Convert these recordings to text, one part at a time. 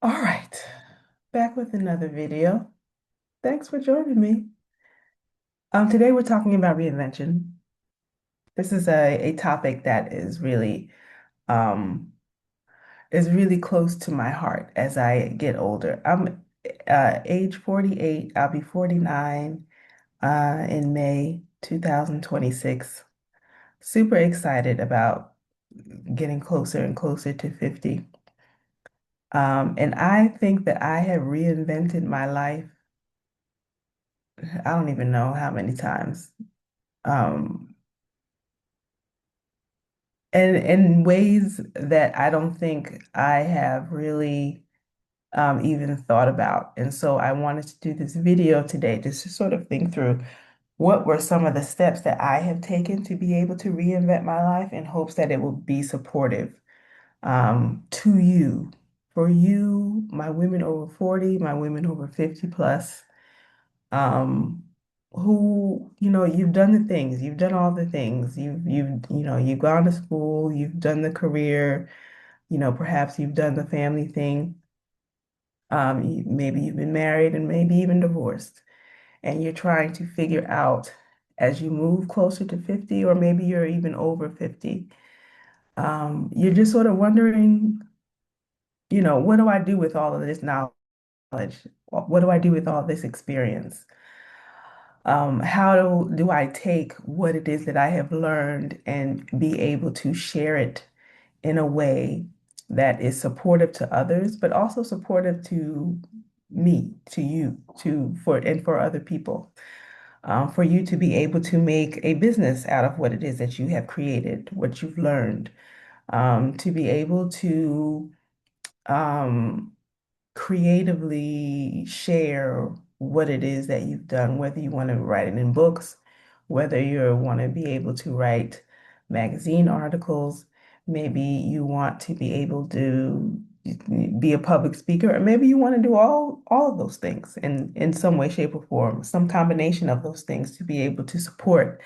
All right, back with another video. Thanks for joining me. Today we're talking about reinvention. This is a topic that um, is really close to my heart as I get older. I'm age 48. I'll be 49 in May 2026. Super excited about getting closer and closer to 50. And I think that I have reinvented my life. I don't even know how many times. Um, and in ways that I don't think I have really even thought about. And so I wanted to do this video today just to sort of think through what were some of the steps that I have taken to be able to reinvent my life in hopes that it will be supportive to you, for you, my women over 40, my women over 50 plus. um, who, you've done the things, you've done all the things, you've gone to school, you've done the career, perhaps you've done the family thing. Maybe you've been married and maybe even divorced, and you're trying to figure out as you move closer to 50, or maybe you're even over 50, you're just sort of wondering, what do I do with all of this knowledge? What do I do with all this experience? How do I take what it is that I have learned and be able to share it in a way that is supportive to others, but also supportive to me, to you, for other people, for you to be able to make a business out of what it is that you have created, what you've learned, to be able to um, creatively share what it is that you've done, whether you want to write it in books, whether you want to be able to write magazine articles, maybe you want to be able to be a public speaker, or maybe you want to do all of those things in some way, shape, or form, some combination of those things to be able to support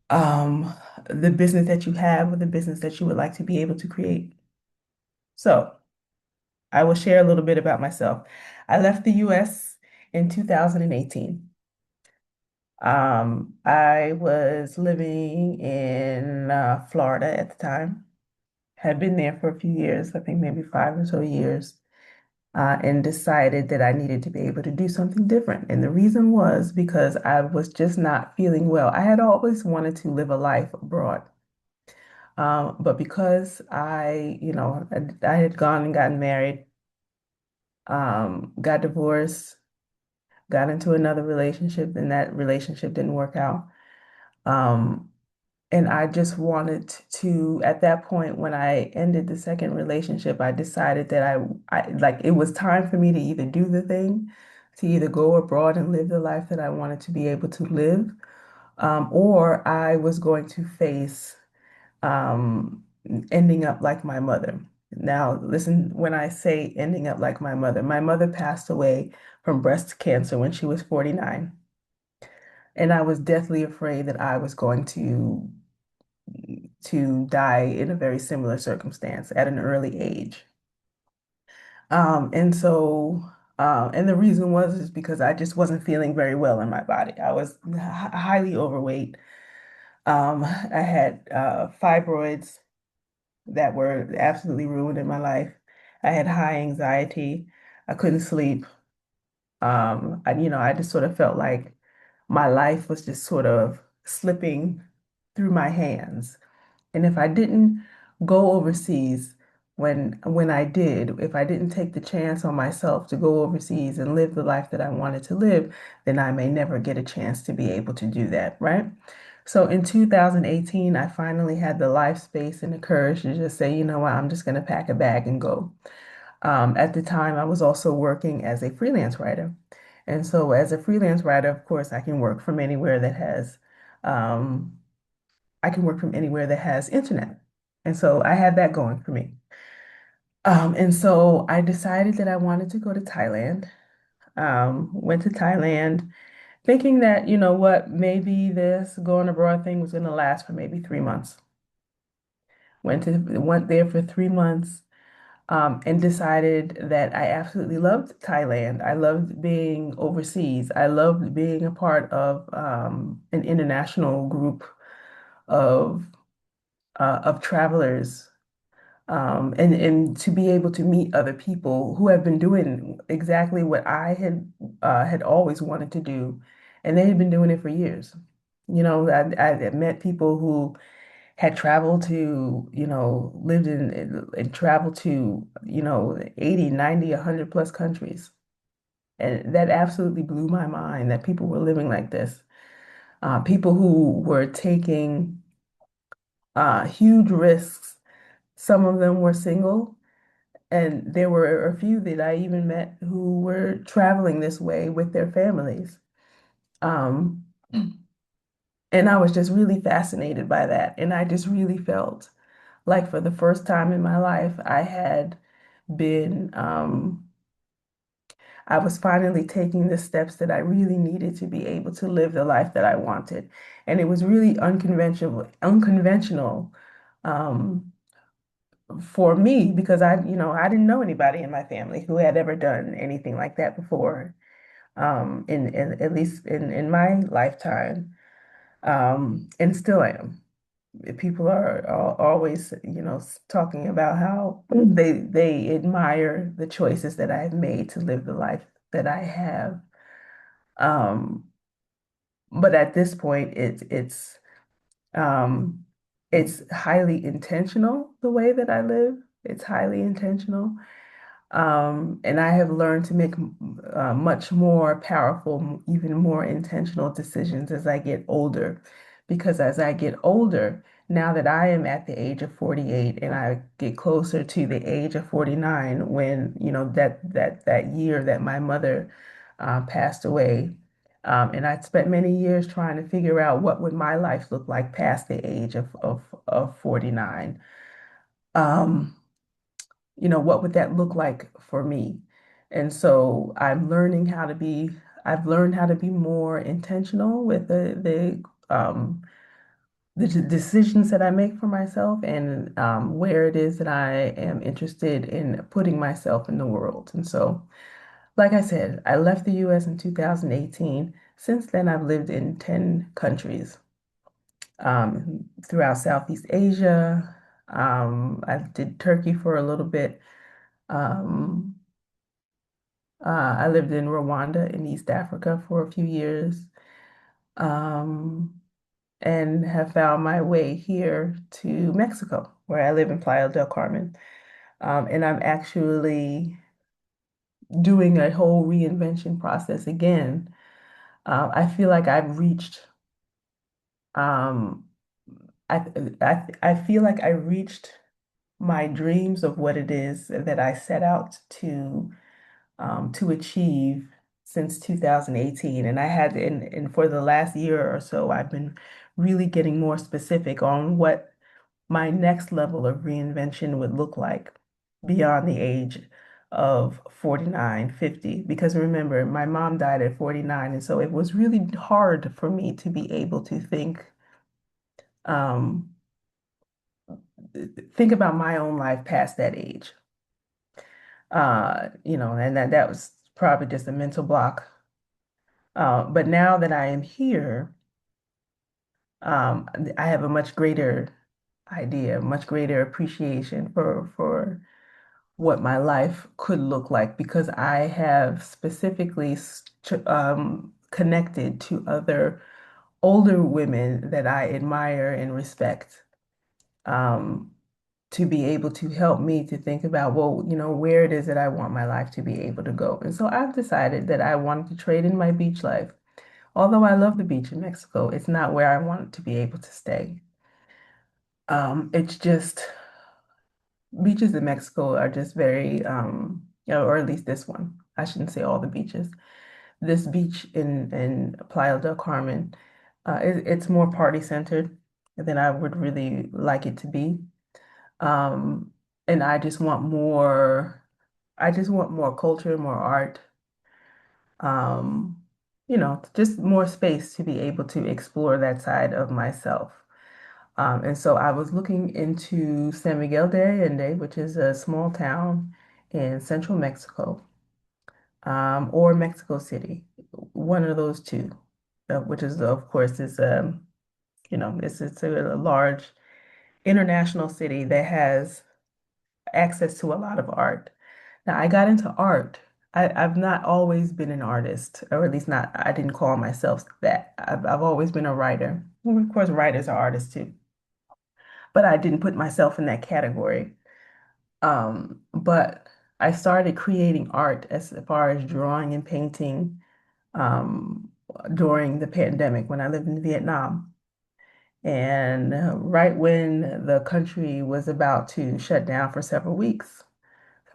um, the business that you have or the business that you would like to be able to create. So I will share a little bit about myself. I left the US in 2018. I was living in Florida at the time, had been there for a few years, I think maybe 5 or so years, and decided that I needed to be able to do something different. And the reason was because I was just not feeling well. I had always wanted to live a life abroad. But because I had gone and gotten married, got divorced, got into another relationship, and that relationship didn't work out. Um, and I just wanted to, at that point, when I ended the second relationship, I decided that I like it was time for me to either do the thing, to either go abroad and live the life that I wanted to be able to live, or I was going to face um, ending up like my mother. Now, listen, when I say ending up like my mother passed away from breast cancer when she was 49. And I was deathly afraid that I was going to die in a very similar circumstance at an early age. And so, and the reason was is because I just wasn't feeling very well in my body. I was highly overweight. I had fibroids that were absolutely ruining my life. I had high anxiety. I couldn't sleep. I just sort of felt like my life was just sort of slipping through my hands. And if I didn't go overseas when I did, if I didn't take the chance on myself to go overseas and live the life that I wanted to live, then I may never get a chance to be able to do that, right? So in 2018, I finally had the life space and the courage to just say, you know what, I'm just going to pack a bag and go. At the time, I was also working as a freelance writer. And so, as a freelance writer, of course, um, I can work from anywhere that has internet. And so I had that going for me. And so I decided that I wanted to go to Thailand. Went to Thailand thinking that, you know what, maybe this going abroad thing was going to last for maybe 3 months. Went there for 3 months. and decided that I absolutely loved Thailand. I loved being overseas. I loved being a part of an international group of of travelers, and to be able to meet other people who have been doing exactly what I had always wanted to do, and they had been doing it for years. I had met people who had traveled to, lived in and traveled to, 80, 90, 100 plus countries. And that absolutely blew my mind that people were living like this. People who were taking huge risks. Some of them were single, and there were a few that I even met who were traveling this way with their families. Um, and I was just really fascinated by that. And I just really felt like for the first time in my life, been, I was finally taking the steps that I really needed to be able to live the life that I wanted. And it was really unconventional, um, for me because I didn't know anybody in my family who had ever done anything like that before, in at least in my lifetime, and still am. People are always, talking about how they admire the choices that I've made to live the life that I have. Um, but at this point, um, it's highly intentional the way that I live. It's highly intentional. And I have learned to make much more powerful, even more intentional decisions as I get older. Because as I get older, now that I am at the age of 48 and I get closer to the age of 49, when, that year that my mother passed away, and I spent many years trying to figure out what would my life look like past the age of 49. Um, what would that look like for me? And so I've learned how to be more intentional with the decisions that I make for myself, and where it is that I am interested in putting myself in the world. And so, like I said, I left the US in 2018. Since then, I've lived in 10 countries throughout Southeast Asia. I did Turkey for a little bit. Um, I lived in Rwanda in East Africa for a few years, um, and have found my way here to Mexico, where I live in Playa del Carmen. And I'm actually doing a whole reinvention process again. I feel like um, I, I feel like I reached my dreams of what it is that I set out to achieve since 2018. And and for the last year or so, I've been really getting more specific on what my next level of reinvention would look like beyond the age of 49, 50. Because remember, my mom died at 49. And so it was really hard for me to be able to um, think about my own life past that age. And that was probably just a mental block. But now that I am here, I have a much greater idea, much greater appreciation for what my life could look like because I have specifically connected to other older women that I admire and respect, um, to be able to help me to think about, well, where it is that I want my life to be able to go. And so I've decided that I wanted to trade in my beach life. Although I love the beach in Mexico, it's not where I want to be able to stay. It's just beaches in Mexico are just very, or at least this one. I shouldn't say all the beaches. This beach in Playa del Carmen, it's more party centered than I would really like it to be. Um, and I just want more culture, more art, um, just more space to be able to explore that side of myself. And so I was looking into San Miguel de Allende, which is a small town in central Mexico, or Mexico City, one of those two, which is, of course, it's a large international city that has access to a lot of art. Now, I got into art. I've not always been an artist, or at least not, I didn't call myself that. I've always been a writer. Well, of course, writers are artists too, but I didn't put myself in that category. But I started creating art as far as drawing and painting um, during the pandemic when I lived in Vietnam. And right when the country was about to shut down for several weeks,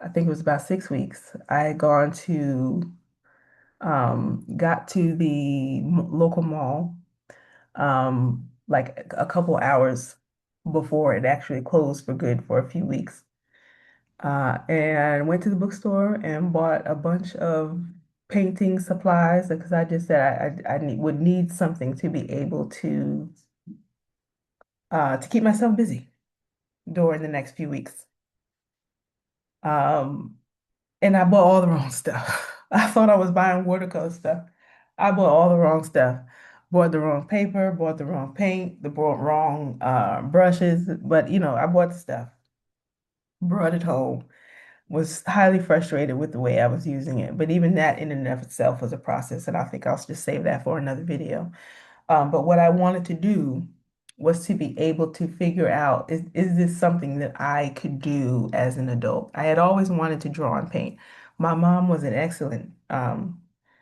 I think it was about 6 weeks, I had got to the local mall like a couple hours before it actually closed for good for a few weeks. And went to the bookstore and bought a bunch of painting supplies because I just said would need something to be able to keep myself busy during the next few weeks. Um, and I bought all the wrong stuff. I thought I was buying watercolor stuff. I bought all the wrong stuff. Bought the wrong paper, bought the wrong paint, the bought wrong brushes, but I bought the stuff, brought it home, was highly frustrated with the way I was using it. But even that in and of itself was a process, and I think I'll just save that for another video. But what I wanted to do was to be able to figure out, is this something that I could do as an adult? I had always wanted to draw and paint. My mom was an excellent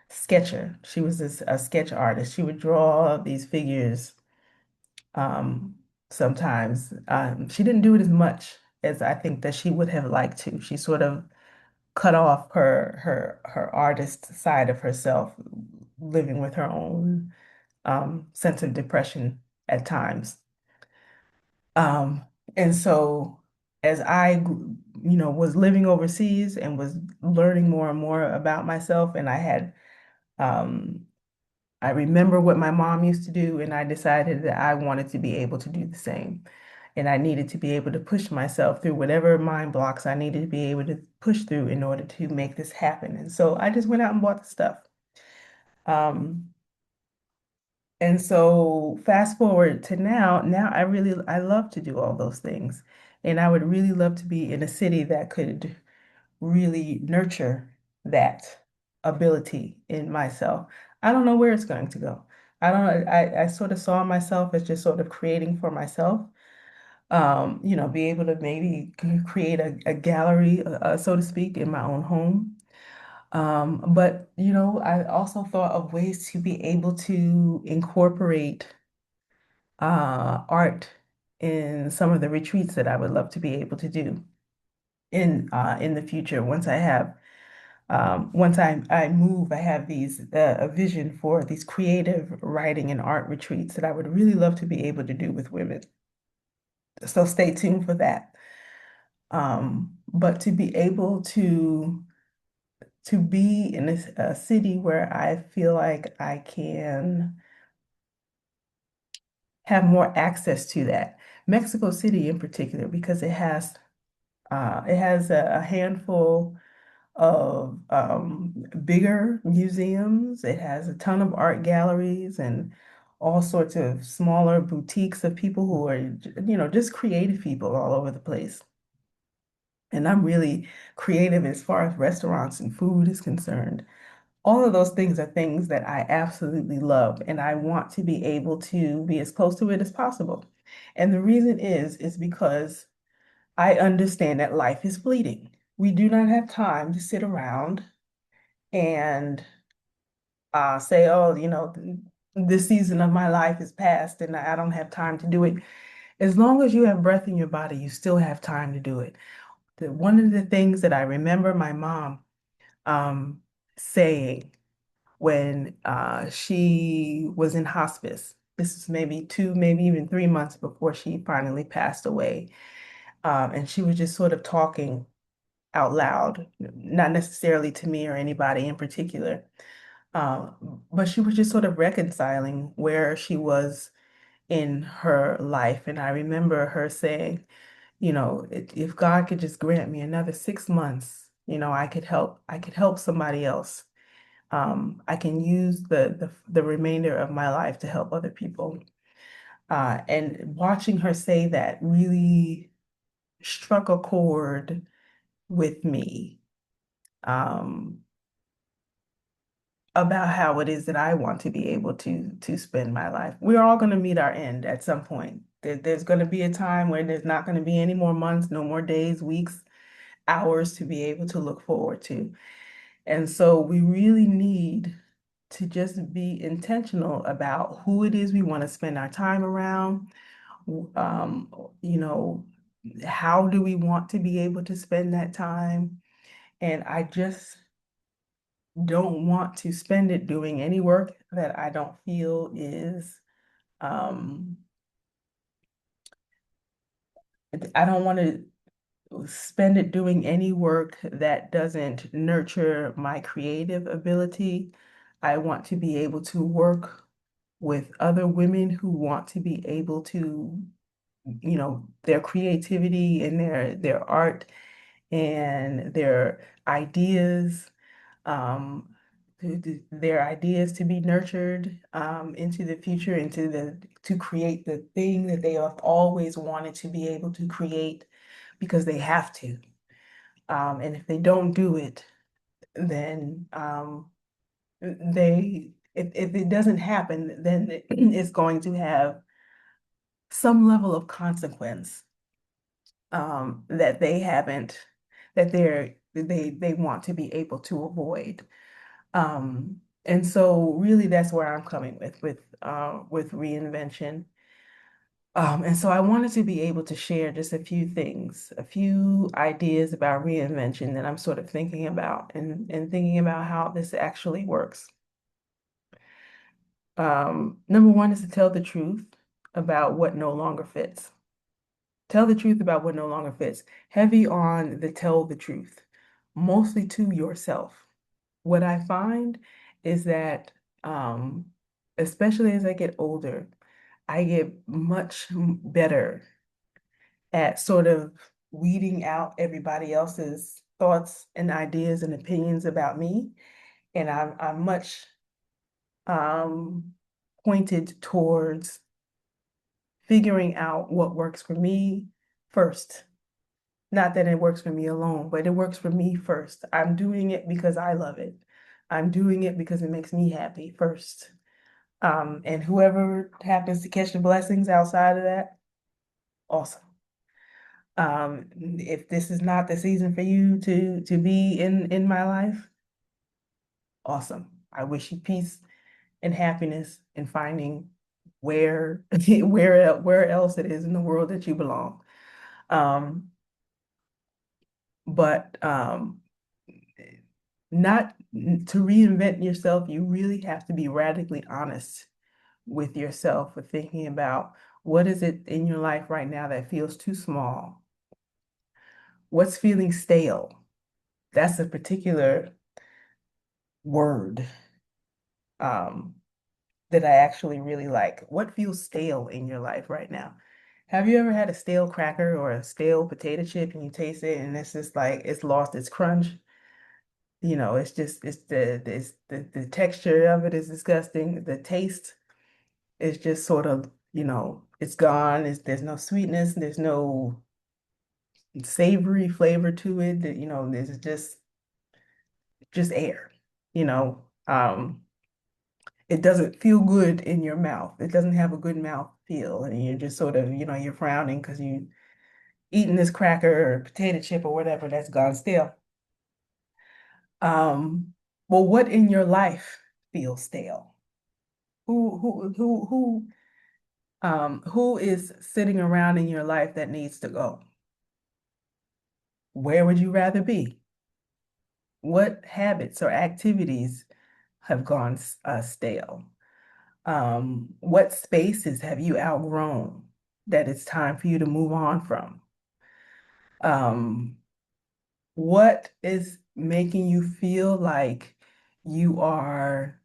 sketcher. She was a sketch artist. She would draw these figures um, sometimes. She didn't do it as much as I think that she would have liked to. She sort of cut off her artist side of herself, living with her own sense of depression at times. Um, and so as was living overseas and was learning more and more about myself, and um, I remember what my mom used to do, and I decided that I wanted to be able to do the same. And I needed to be able to push myself through whatever mind blocks I needed to be able to push through in order to make this happen. And so I just went out and bought the stuff. Um, And so fast forward to now I love to do all those things. And I would really love to be in a city that could really nurture that ability in myself. I don't know where it's going to go. I don't I sort of saw myself as just sort of creating for myself. Be able to maybe create a gallery, so to speak, in my own home. But I also thought of ways to be able to incorporate art in some of the retreats that I would love to be able to do in the future. Once I move, I have a vision for these creative writing and art retreats that I would really love to be able to do with women. So stay tuned for that. But to be able to be in a city where I feel like I can have more access to that. Mexico City in particular, because it has a handful of bigger museums. It has a ton of art galleries and all sorts of smaller boutiques of people who are, just creative people all over the place. And I'm really creative as far as restaurants and food is concerned. All of those things are things that I absolutely love, and I want to be able to be as close to it as possible. And the reason is because I understand that life is fleeting. We do not have time to sit around and say, oh, this season of my life is past and I don't have time to do it. As long as you have breath in your body, you still have time to do it. One of the things that I remember my mom um, saying when she was in hospice, this is maybe 2, maybe even 3 months before she finally passed away. And she was just sort of talking out loud, not necessarily to me or anybody in particular. But she was just sort of reconciling where she was in her life. And I remember her saying, if God could just grant me another 6 months, I could help somebody else. I can use the remainder of my life to help other people. And watching her say that really struck a chord with me, um, about how it is that I want to be able to spend my life. We're all going to meet our end at some point. There's going to be a time where there's not going to be any more months, no more days, weeks, hours to be able to look forward to. And so we really need to just be intentional about who it is we want to spend our time around. Um, you know, how do we want to be able to spend that time? And I just don't want to spend it doing any work that I don't feel is, um, I don't want to spend it doing any work that doesn't nurture my creative ability. I want to be able to work with other women who want to be able to, their creativity and their art and their ideas, um, their ideas to be nurtured into the future, to create the thing that they have always wanted to be able to create because they have to. And if they don't do it, then if it doesn't happen, then it's going to have some level of consequence that they haven't, that they want to be able to avoid. And so really that's where I'm coming with reinvention. And so I wanted to be able to share just a few things, a few ideas about reinvention that I'm sort of thinking about and thinking about how this actually works. Number one is to tell the truth about what no longer fits. Tell the truth about what no longer fits. Heavy on the tell the truth, mostly to yourself. What I find is that, especially as I get older, I get much better at sort of weeding out everybody else's thoughts and ideas and opinions about me. And I'm much um, pointed towards figuring out what works for me first. Not that it works for me alone, but it works for me first. I'm doing it because I love it. I'm doing it because it makes me happy first. And whoever happens to catch the blessings outside of that, awesome. If this is not the season for you to be in my life, awesome. I wish you peace and happiness in finding where where else it is in the world that you belong. Um, but not to reinvent yourself, you really have to be radically honest with yourself, with thinking about what is it in your life right now that feels too small? What's feeling stale? That's a particular word um, that I actually really like. What feels stale in your life right now? Have you ever had a stale cracker or a stale potato chip and you taste it and it's just like it's lost its crunch? It's just the texture of it is disgusting. The taste is just sort of, it's gone. There's no sweetness, there's no savory flavor to it. There's just air, you know. It doesn't feel good in your mouth. It doesn't have a good mouth feel. And you're just sort of, you're frowning because you eating this cracker or potato chip or whatever that's gone stale. Um, well, what in your life feels stale? Who is sitting around in your life that needs to go? Where would you rather be? What habits or activities have gone stale? What spaces have you outgrown that it's time for you to move on from? Um, what is making you feel like you are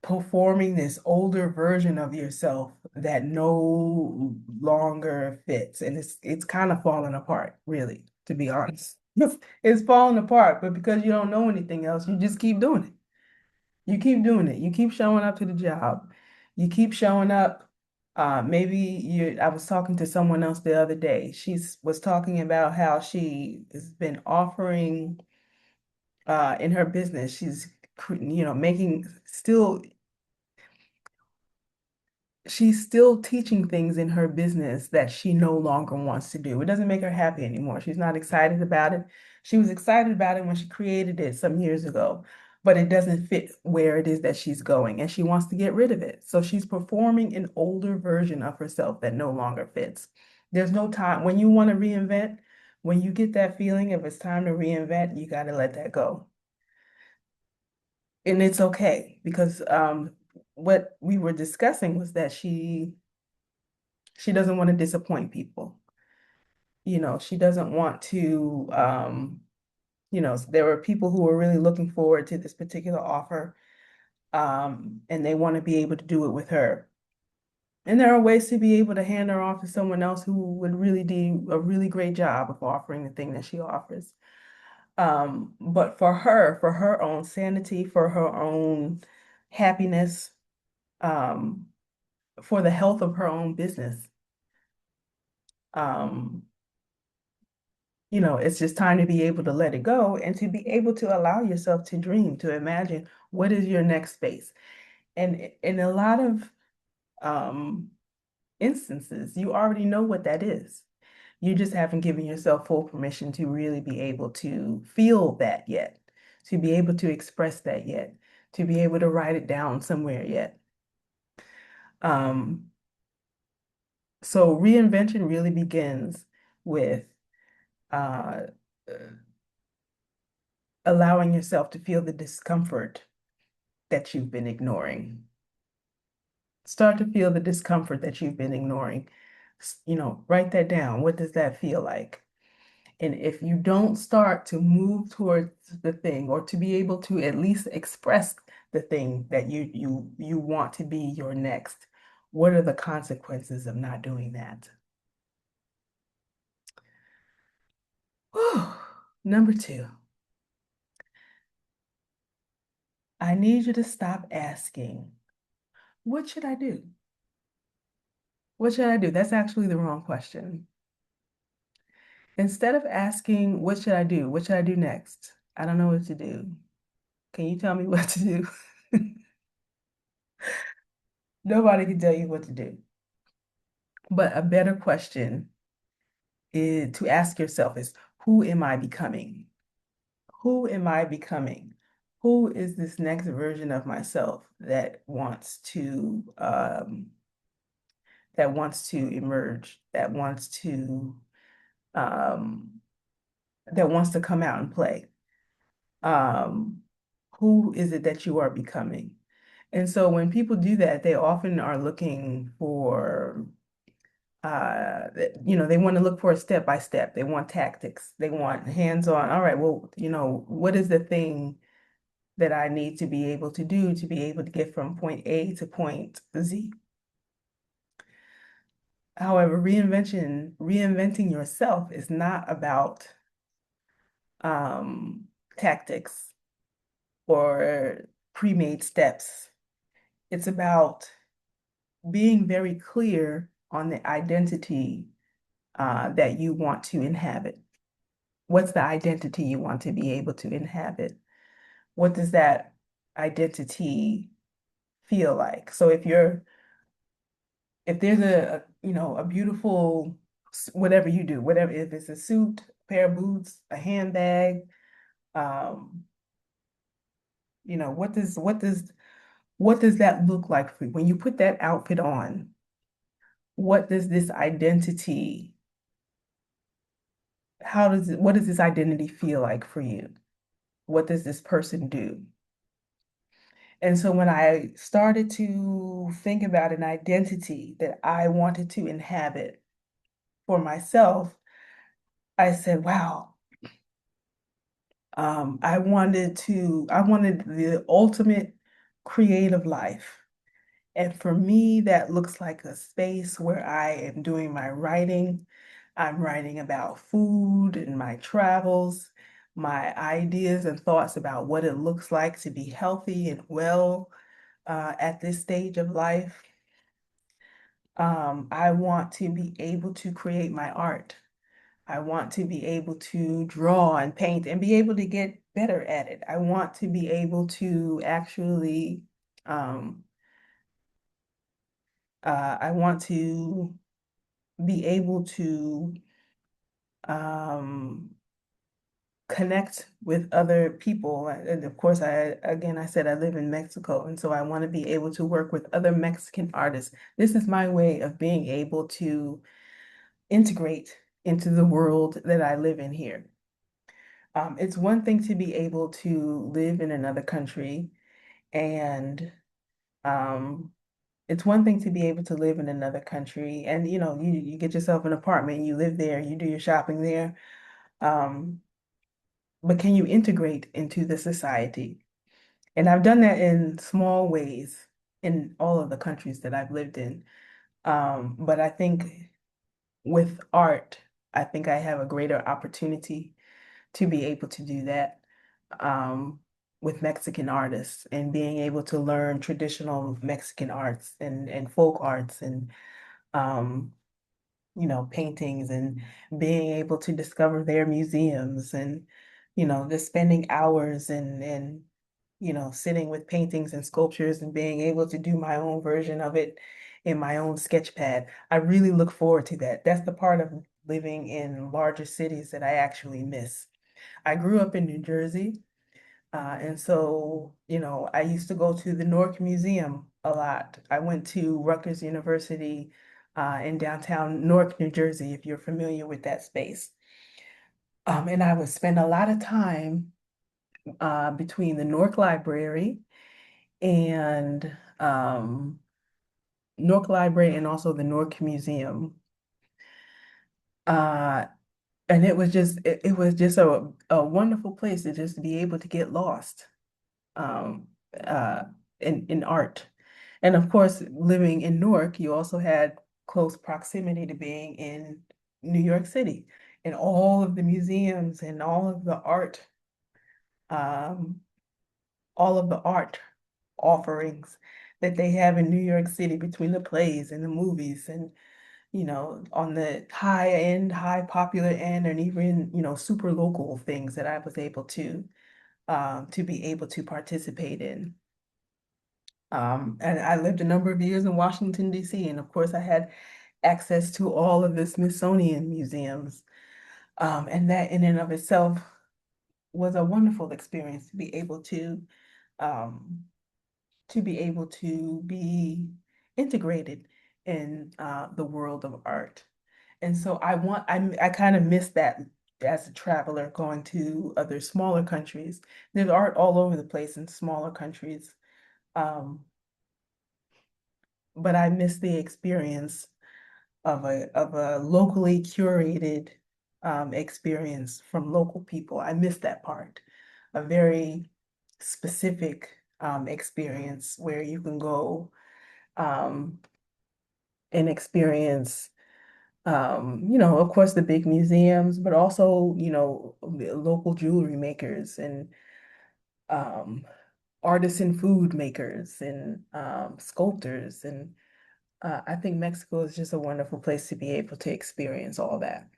performing this older version of yourself that no longer fits. And it's kind of falling apart, really, to be honest. It's falling apart, but because you don't know anything else, you just keep doing it. You keep doing it. You keep showing up to the job. You keep showing up. Maybe I was talking to someone else the other day. She was talking about how she has been offering in her business. Making still she's still teaching things in her business that she no longer wants to do. It doesn't make her happy anymore. She's not excited about it. She was excited about it when she created it some years ago, but it doesn't fit where it is that she's going, and she wants to get rid of it. So she's performing an older version of herself that no longer fits. There's no time when you want to reinvent, when you get that feeling if it's time to reinvent, you got to let that go. And it's okay because what we were discussing was that she doesn't want to disappoint people. She doesn't want to, there were people who were really looking forward to this particular offer, and they want to be able to do it with her. And there are ways to be able to hand her off to someone else who would really do a really great job of offering the thing that she offers. But for her own sanity, for her own happiness, um, for the health of her own business, um, it's just time to be able to let it go and to be able to allow yourself to dream, to imagine what is your next space. And in a lot of um, instances, you already know what that is. You just haven't given yourself full permission to really be able to feel that yet, to be able to express that yet, to be able to write it down somewhere yet. Um, so reinvention really begins with uh, allowing yourself to feel the discomfort that you've been ignoring. Start to feel the discomfort that you've been ignoring. Write that down. What does that feel like? And if you don't start to move towards the thing or to be able to at least express the thing that you want to be your next, what are the consequences of not doing that? Whew. Number two, I need you to stop asking, what should I do? What should I do? That's actually the wrong question. Instead of asking, what should I do? What should I do next? I don't know what to do. Can you tell me what to do? Nobody can tell you what to do. But a better question to ask yourself is, who am I becoming? Who am I becoming? Who is this next version of myself that wants to emerge, um, that wants to come out and play? Um, who is it that you are becoming? And so when people do that, they often are looking for, they want to look for a step by step. They want tactics. They want hands-on. All right, well, what is the thing that I need to be able to do to be able to get from point A to point Z? However, reinventing yourself is not about tactics or pre-made steps. It's about being very clear on the identity that you want to inhabit. What's the identity you want to be able to inhabit? What does that identity feel like? So if there's a beautiful whatever you do, whatever if it's a suit, a pair of boots, a handbag, um, what does that look like for you? When you put that outfit on, what does this identity what does this identity feel like for you? What does this person do? And so when I started to think about an identity that I wanted to inhabit for myself, I said, wow, I wanted the ultimate creative life. And for me, that looks like a space where I am doing my writing. I'm writing about food and my travels, my ideas and thoughts about what it looks like to be healthy and well at this stage of life. I want to be able to create my art. I want to be able to draw and paint and be able to get better at it. I want to be able to actually, um, I want to be able to um, connect with other people. And of course, I said I live in Mexico, and so I want to be able to work with other Mexican artists. This is my way of being able to integrate into the world that I live in here. It's one thing to be able to live in another country, and um, it's one thing to be able to live in another country, and you get yourself an apartment, you live there, you do your shopping there. Um, but can you integrate into the society? And I've done that in small ways in all of the countries that I've lived in. But I think with art, I think I have a greater opportunity to be able to do that um, with Mexican artists and being able to learn traditional Mexican arts and folk arts and um, paintings and being able to discover their museums and, just spending hours and sitting with paintings and sculptures and being able to do my own version of it in my own sketch pad. I really look forward to that. That's the part of living in larger cities that I actually miss. I grew up in New Jersey. And so, I used to go to the Newark Museum a lot. I went to Rutgers University in downtown Newark, New Jersey, if you're familiar with that space. And I would spend a lot of time between the Newark Library and Newark Library and also the Newark Museum. Uh, and it was just a wonderful place to just be able to get lost um, uh, in art. And of course, living in Newark, you also had close proximity to being in New York City and all of the museums and um, all of the art offerings that they have in New York City between the plays and the movies and on the high end, high popular end, and even, super local things that I was able to be able to participate in. And I lived a number of years in Washington, D.C., and of course, I had access to all of the Smithsonian museums. And that in and of itself was a wonderful experience um, to be able to be integrated in the world of art. And so I kind of miss that as a traveler going to other smaller countries. There's art all over the place in smaller countries. Um, but I miss the experience of a locally curated experience from local people. I miss that part. A very specific experience where you can go um, and experience, of course, the big museums, but also, the local jewelry makers and um, artisan food makers and sculptors. And I think Mexico is just a wonderful place to be able to experience all that.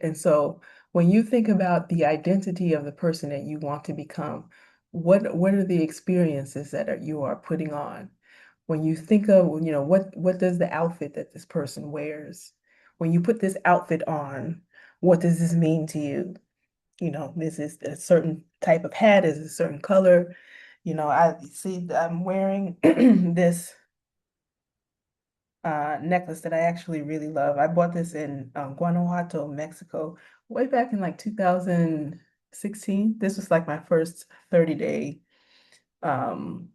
And so when you think about the identity of the person that you want to become, what are the experiences you are putting on? When you think of, what does the outfit that this person wears? When you put this outfit on, what does this mean to you? This is a certain type of hat, is a certain color. I see I'm wearing this necklace that I actually really love. I bought this in Guanajuato, Mexico, way back in like 2016. This was like my first 30-day um,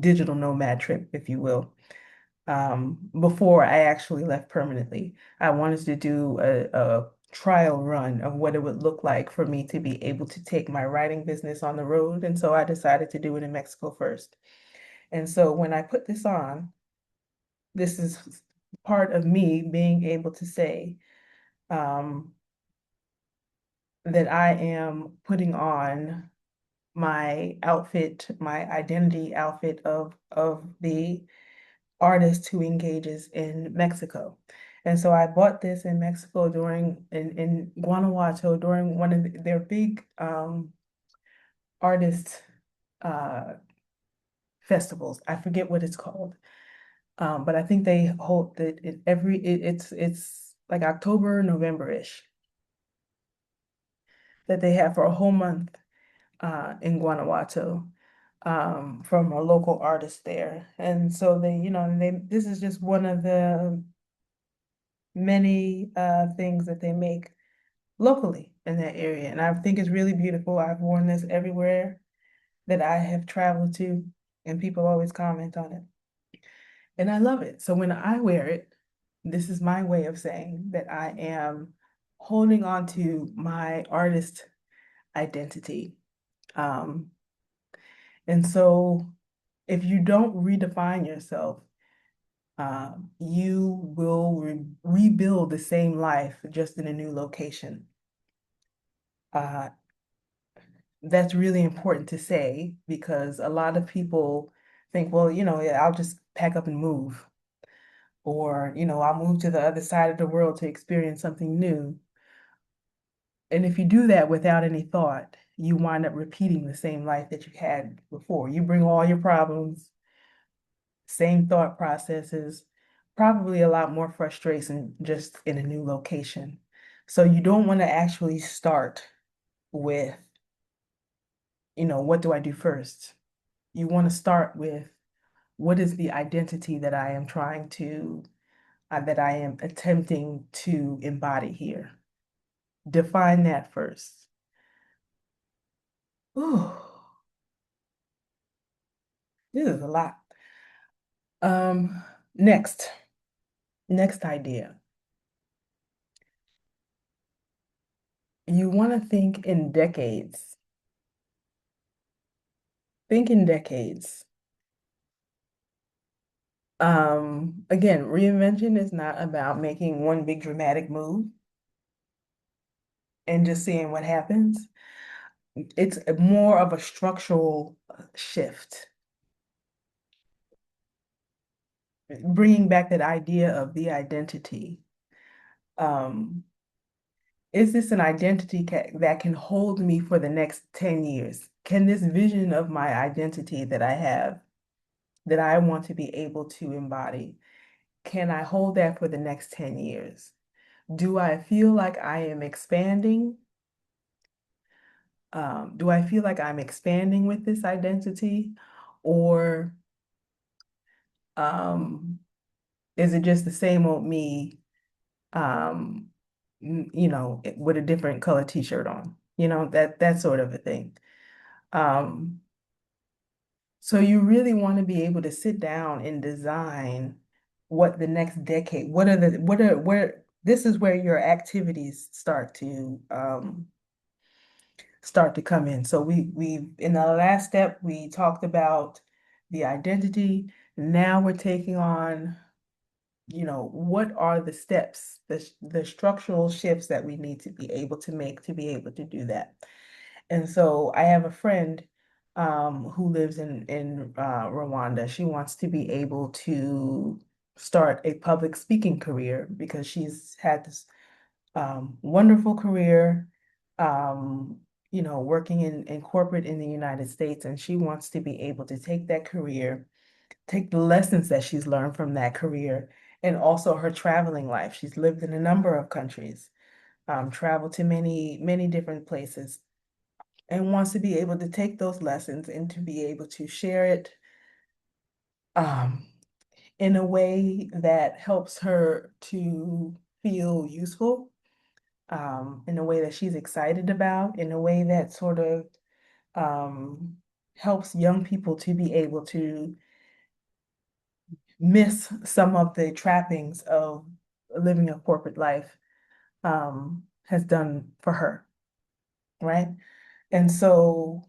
digital nomad trip, if you will. Before I actually left permanently, I wanted to do a trial run of what it would look like for me to be able to take my writing business on the road. And so I decided to do it in Mexico first. And so when I put this on, this is part of me being able to say um, that I am putting on my outfit, my identity outfit of the artist who engages in Mexico. And so I bought this in Mexico in Guanajuato during one of their big artist uh, festivals. I forget what it's called. But I think they hold that it's like October, November-ish that they have for a whole month in Guanajuato from a local artist there. And so this is just one of the many things that they make locally in that area. And I think it's really beautiful. I've worn this everywhere that I have traveled to, and people always comment on it. And I love it. So when I wear it, this is my way of saying that I am holding on to my artist identity. Um, and so if you don't redefine yourself, you will rebuild the same life just in a new location. Uh, that's really important to say because a lot of people think, well, yeah, I'll just pack up and move, or, I'll move to the other side of the world to experience something new. And if you do that without any thought, you wind up repeating the same life that you had before. You bring all your problems, same thought processes, probably a lot more frustration just in a new location. So you don't want to actually start with, what do I do first? You want to start with what is the identity that I am that I am attempting to embody here. Define that first. Ooh, this is a lot. Um, next, next idea. You want to think in decades. Think in decades. Again, reinvention is not about making one big dramatic move and just seeing what happens. It's more of a structural shift, bringing back that idea of the identity. Um, is this an identity that can hold me for the next 10 years? Can this vision of my identity that I have, that I want to be able to embody, can I hold that for the next 10 years? Do I feel like I am expanding? Do I feel like I'm expanding with this identity? Or um, is it just the same old me, um, with a different color t-shirt on? That sort of a thing. Um, so you really want to be able to sit down and design what the next decade, where this is where your activities start to come in. So we in the last step, we talked about the identity. Now we're taking on, what are the steps, the structural shifts that we need to be able to make to be able to do that. And so I have a friend who lives in Rwanda. She wants to be able to start a public speaking career because she's had this wonderful career, um, working in corporate in the United States, and she wants to be able to take that career, take the lessons that she's learned from that career, and also her traveling life. She's lived in a number of countries, traveled to many, many different places, and wants to be able to take those lessons and to be able to share it um, in a way that helps her to feel useful, in a way that she's excited about, in a way that sort of um, helps young people to be able to miss some of the trappings of living a corporate life has done for her, right? And so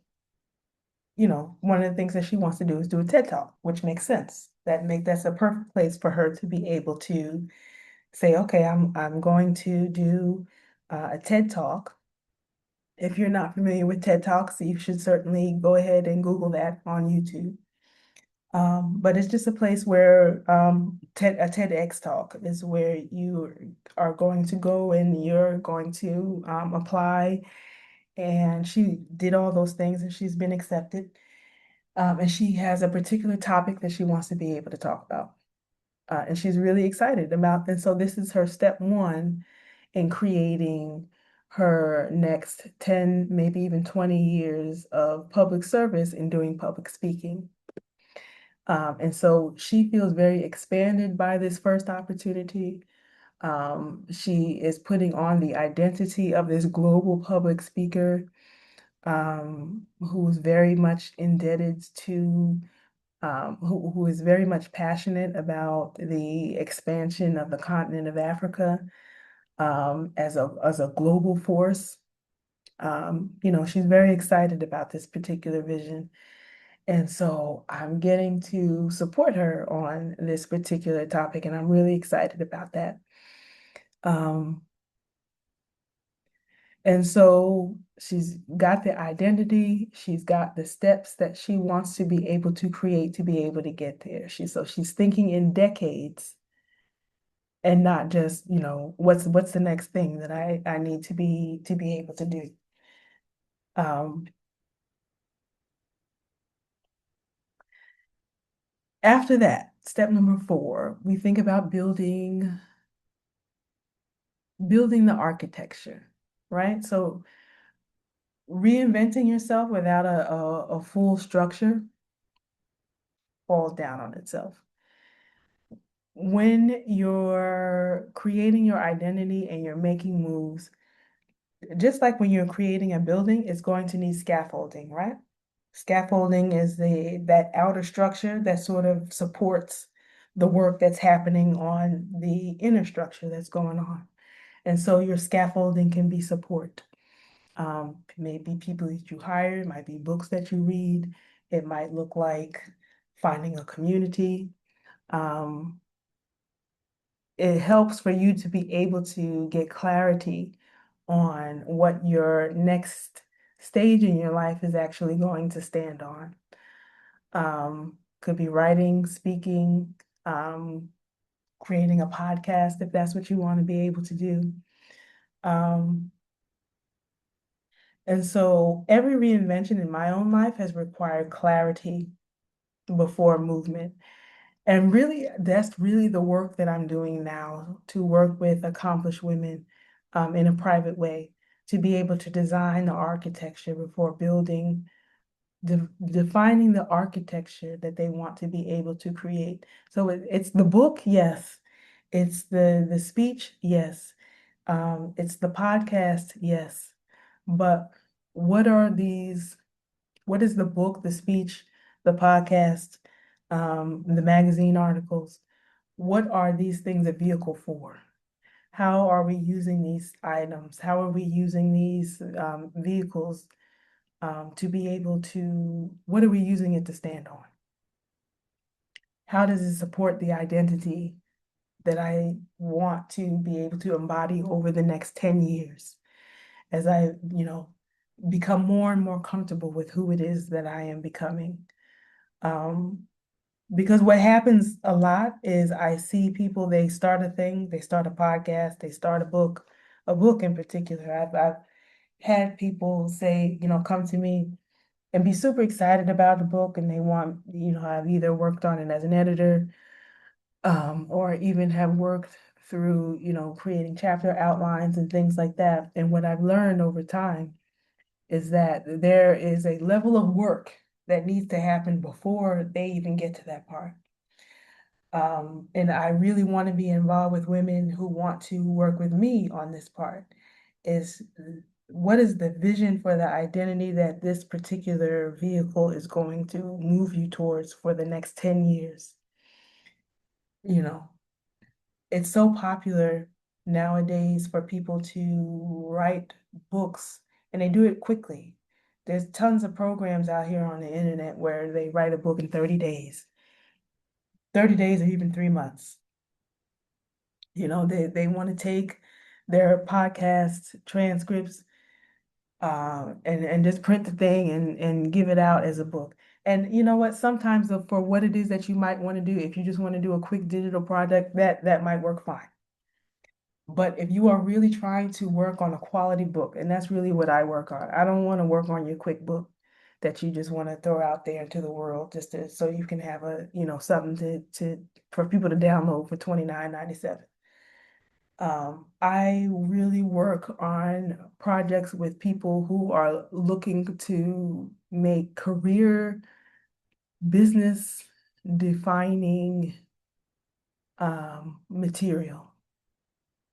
one of the things that she wants to do is do a TED Talk, which makes sense. That's a perfect place for her to be able to say, okay, I'm going to do a TED Talk. If you're not familiar with TED Talks, you should certainly go ahead and Google that on YouTube. But it's just a place where a TEDx talk is where you are going to go and you're going to apply. And she did all those things and she's been accepted. And she has a particular topic that she wants to be able to talk about. And she's really excited about. And so this is her step one in creating her next 10, maybe even 20 years of public service in doing public speaking. And so she feels very expanded by this first opportunity. She is putting on the identity of this global public speaker who's very much indebted to, who is very much passionate about the expansion of the continent of Africa as a global force. She's very excited about this particular vision. And so I'm getting to support her on this particular topic, and I'm really excited about that. Um, and so she's got the identity, she's got the steps that she wants to be able to create to be able to get there. She's thinking in decades and not just, what's the next thing that I need to be able to do. Um, After that, step number 4, we think about building the architecture, right? So reinventing yourself without a full structure falls down on itself. When you're creating your identity and you're making moves, just like when you're creating a building, it's going to need scaffolding, right? Scaffolding is that outer structure that sort of supports the work that's happening on the inner structure that's going on. And so your scaffolding can be support. It may be people that you hire, it might be books that you read, it might look like finding a community. Um, it helps for you to be able to get clarity on what your next stage in your life is actually going to stand on. Could be writing, speaking, um, creating a podcast if that's what you want to be able to do. Um, And so every reinvention in my own life has required clarity before movement. And really, that's really the work that I'm doing now to work with accomplished women in a private way, to be able to design the architecture before building, defining the architecture that they want to be able to create. So it's the book, yes. It's the speech, yes. It's the podcast, yes. But what are these, what is the book, the speech, the podcast, the magazine articles? What are these things a vehicle for? How are we using these items? How are we using these vehicles to be able to, what are we using it to stand on? How does it support the identity that I want to be able to embody over the next 10 years as I become more and more comfortable with who it is that I am becoming? Um, because what happens a lot is I see people, they start a thing, they start a podcast, they start a book in particular. I've had people say, come to me and be super excited about the book and they want, I've either worked on it as an editor, or even have worked through, creating chapter outlines and things like that. And what I've learned over time is that there is a level of work that needs to happen before they even get to that part. And I really want to be involved with women who want to work with me on this part. Is what is the vision for the identity that this particular vehicle is going to move you towards for the next 10 years? You know, it's so popular nowadays for people to write books and they do it quickly. There's tons of programs out here on the internet where they write a book in 30 days, 30 days or even 3 months. They want to take their podcast transcripts and just print the thing and give it out as a book. And you know what? Sometimes for what it is that you might want to do, if you just want to do a quick digital project, that might work fine. But if you are really trying to work on a quality book, and that's really what I work on, I don't want to work on your quick book that you just want to throw out there into the world so you can have something to for people to download for 29.97. I really work on projects with people who are looking to make career business defining material.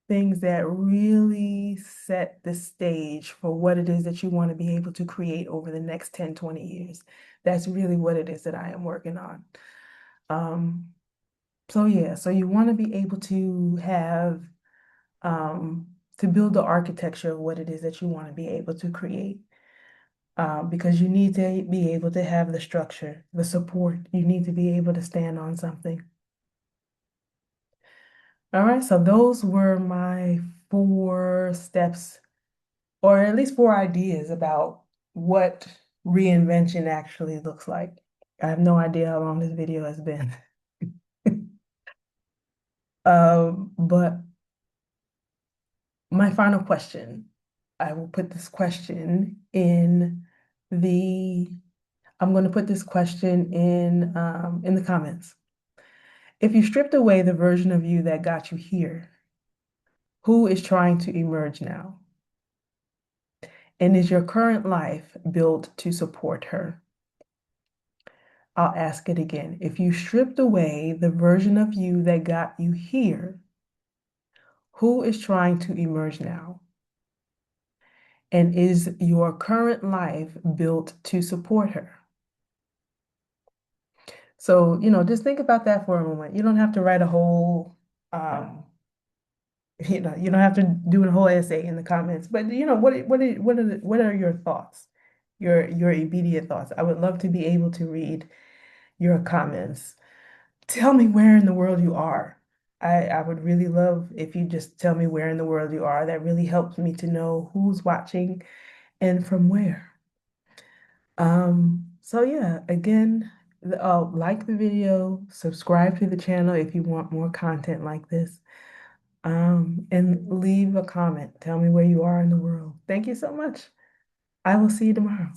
Things that really set the stage for what it is that you want to be able to create over the next 10, 20 years. That's really what it is that I am working on. Um, so yeah, so you want to be able to have to build the architecture of what it is that you want to be able to create. Because you need to be able to have the structure, the support. You need to be able to stand on something. All right, so those were my 4 steps, or at least 4 ideas about what reinvention actually looks like. I have no idea how long this video has been. But my final question, I will put this question in the, I'm going to put this question in the comments. If you stripped away the version of you that got you here, who is trying to emerge now? And is your current life built to support her? I'll ask it again. If you stripped away the version of you that got you here, who is trying to emerge now? And is your current life built to support her? So, just think about that for a moment. You don't have to write a whole, you don't have to do a whole essay in the comments, but what are your thoughts? Your immediate thoughts. I would love to be able to read your comments. Tell me where in the world you are. I would really love if you just tell me where in the world you are. That really helps me to know who's watching and from where. So yeah, again, like the video, subscribe to the channel if you want more content like this. And leave a comment. Tell me where you are in the world. Thank you so much. I will see you tomorrow.